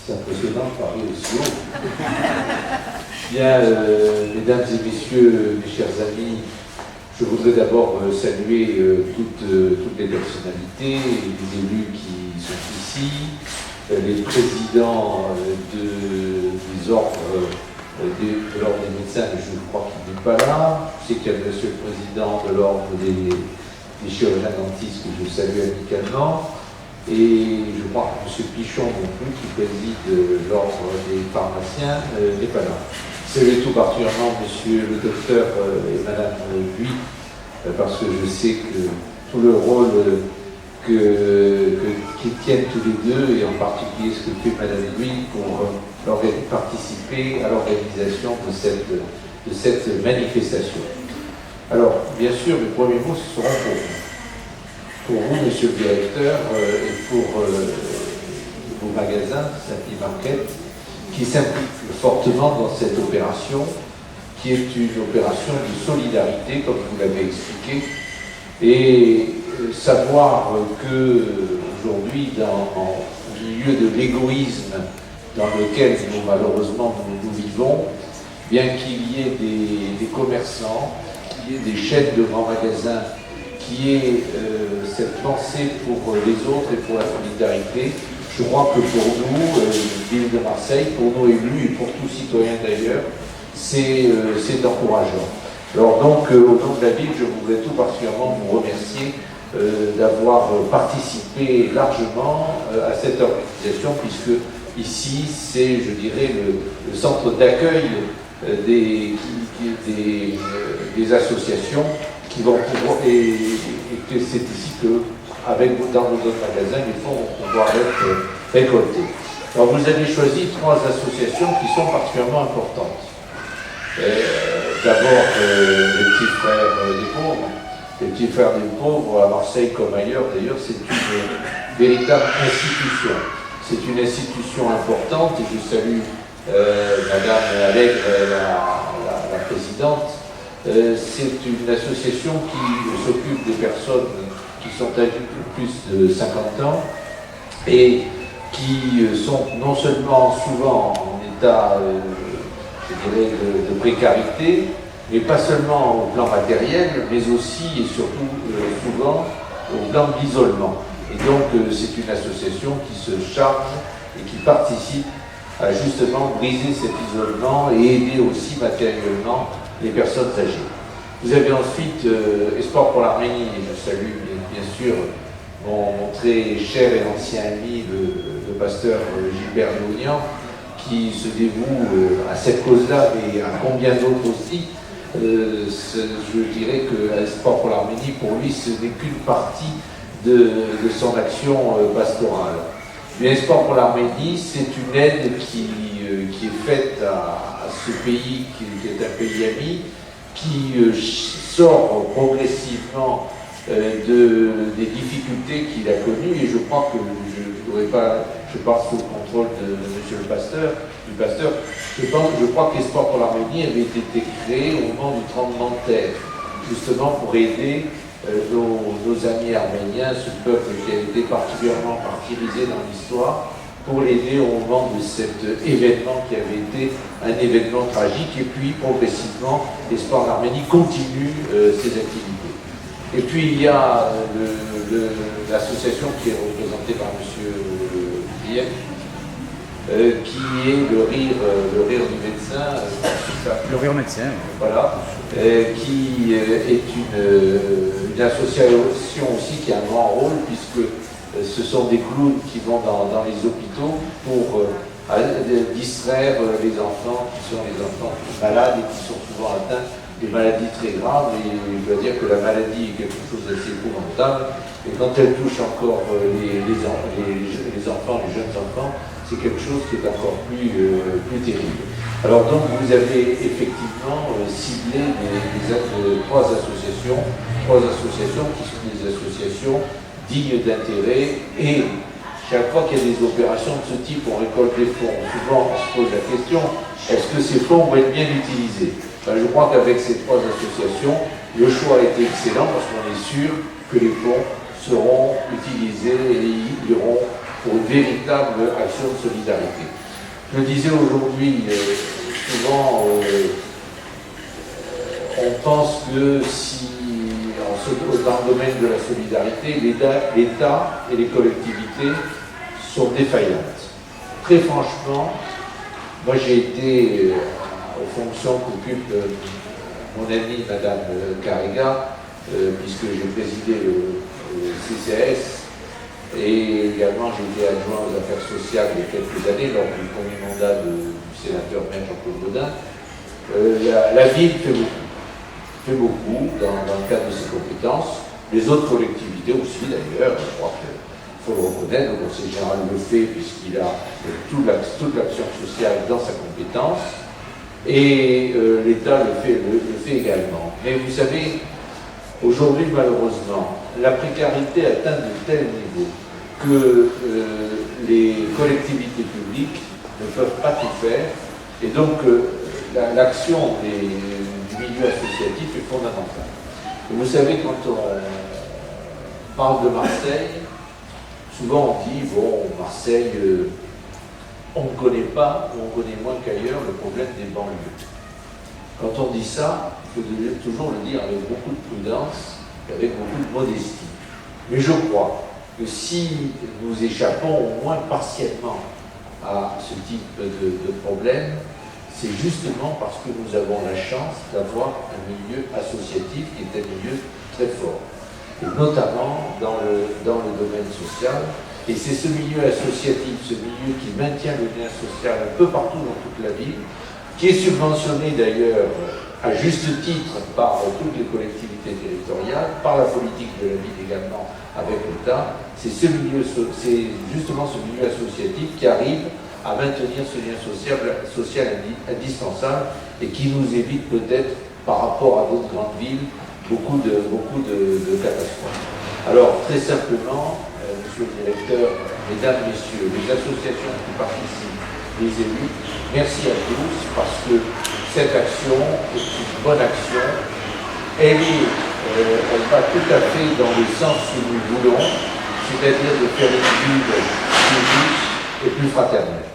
C'est impressionnant de parler aussi haut. Bien, mesdames et messieurs, mes chers amis, je voudrais d'abord saluer toutes les personnalités, les élus qui sont ici, les présidents des ordres de l'ordre des médecins, mais je crois qu'il n'est pas là. Je sais qu'il y a monsieur le président de l'ordre des chirurgiens dentistes que je salue amicalement. Et je crois que M. Pichon non plus, qui préside l'ordre des pharmaciens, n'est pas là. Salut tout particulièrement M. le docteur et Mme Buis, parce que je sais que tout le rôle qu'ils tiennent tous les deux, et en particulier ce que fait Mme Buis pour participer à l'organisation de cette manifestation. Alors, bien sûr, mes premiers mots, ce seront pour vous. Pour vous, monsieur le directeur, et pour vos magasins, Saint-Pi Market, qui s'impliquent fortement dans cette opération, qui est une opération de solidarité, comme vous l'avez expliqué, et savoir que aujourd'hui, au milieu de l'égoïsme dans lequel malheureusement nous vivons, bien qu'il y ait des commerçants, qu'il y ait des chaînes de grands magasins, qui est cette pensée pour les autres et pour la solidarité. Je crois que pour nous, ville de Marseille, pour nos élus et pour tous citoyens d'ailleurs, c'est encourageant. Alors donc, au nom de la ville, je voudrais tout particulièrement vous remercier d'avoir participé largement à cette organisation, puisque ici, c'est, je dirais, le centre d'accueil des associations qui vont pouvoir, et que c'est ici que, dans nos autres magasins, les fonds vont pouvoir être récoltés. Alors vous avez choisi 3 associations qui sont particulièrement importantes. D'abord, les petits frères des pauvres. Les petits frères des pauvres, à Marseille comme ailleurs d'ailleurs, c'est une véritable institution. C'est une institution importante, et je salue Madame Allègre, la présidente. C'est une association qui s'occupe des personnes qui sont âgées de plus de 50 ans et qui sont non seulement souvent en état, je dirais, de précarité, mais pas seulement au plan matériel, mais aussi et surtout souvent au plan d'isolement. Et donc c'est une association qui se charge et qui participe à justement briser cet isolement et aider aussi matériellement les personnes âgées. Vous avez ensuite Espoir pour l'Arménie, et je salue bien sûr mon très cher et ancien ami, le pasteur Gilbert Léonian, qui se dévoue à cette cause-là, mais à combien d'autres aussi. Je dirais que Espoir pour l'Arménie, pour lui, ce n'est qu'une partie de son action pastorale. Mais Espoir pour l'Arménie, c'est une aide qui est faite à ce pays qui est un pays ami, qui sort progressivement des difficultés qu'il a connues, et je crois que je parle sous le contrôle de monsieur le pasteur, je crois qu'Espoir pour l'Arménie avait été créé au moment du tremblement de terre, justement pour aider nos amis arméniens, ce peuple qui a été particulièrement martyrisé dans l'histoire, pour l'aider au moment de cet événement qui avait été un événement tragique. Et puis progressivement, Espoir d'Arménie continue ses activités. Et puis il y a l'association qui est représentée par M. Biel, qui est le rire du médecin. Le rire médecin. Voilà. Qui est une association aussi qui a un grand rôle, puisque ce sont des clowns qui vont dans les hôpitaux pour distraire les enfants qui sont les enfants malades et qui sont souvent atteints des maladies très graves. Et je dois dire que la maladie est quelque chose d'assez épouvantable, et quand elle touche encore les enfants, les jeunes enfants, c'est quelque chose qui est encore plus terrible. Alors donc vous avez effectivement ciblé 3 associations qui sont des associations dignes d'intérêt, et chaque fois qu'il y a des opérations de ce type, on récolte des fonds. Souvent on se pose la question, est-ce que ces fonds vont être bien utilisés? Je crois qu'avec ces 3 associations, le choix a été excellent, parce qu'on est sûr que les fonds seront utilisés et iront pour une véritable action de solidarité. Je le disais aujourd'hui, souvent on pense que si, dans le domaine de la solidarité, l'État et les collectivités sont défaillantes. Très franchement, moi j'ai été aux fonctions qu'occupe mon amie Madame Carrega, puisque j'ai présidé le CCAS, et également j'ai été adjoint aux affaires sociales il y a quelques années lors du premier mandat du sénateur maire Jean-Claude Gaudin. La ville fait beaucoup dans le cadre de ses compétences. Les autres collectivités aussi d'ailleurs, je crois qu'il faut le reconnaître, le Conseil général le fait puisqu'il a toute l'action sociale dans sa compétence, et l'État le fait également. Mais vous savez, aujourd'hui malheureusement, la précarité atteint de tel niveau que les collectivités publiques ne peuvent pas tout faire, et donc l'action du milieu associatif est fondamentale. Et vous savez, quand on parle de Marseille, souvent on dit, bon, Marseille, on ne connaît pas, ou on connaît moins qu'ailleurs, le problème des banlieues. Quand on dit ça, il faut toujours le dire avec beaucoup de prudence et avec beaucoup de modestie. Mais je crois que si nous échappons au moins partiellement à ce type de problème, c'est justement parce que nous avons la chance d'avoir un milieu associatif qui est un milieu très fort, et notamment dans le domaine social. Et c'est ce milieu associatif, ce milieu qui maintient le lien social un peu partout dans toute la ville, qui est subventionné d'ailleurs à juste titre par toutes les collectivités territoriales, par la politique de la ville également avec l'État. C'est justement ce milieu associatif qui arrive à maintenir ce lien social indispensable et qui nous évite peut-être, par rapport à d'autres grandes villes, beaucoup de catastrophes. Alors, très simplement, Monsieur le Directeur, Mesdames, Messieurs, les associations qui participent, les élus, merci à tous, parce que cette action est une bonne action. Elle va tout à fait dans le sens que nous voulons, c'est-à-dire de faire une ville plus riche et plus fraternelle.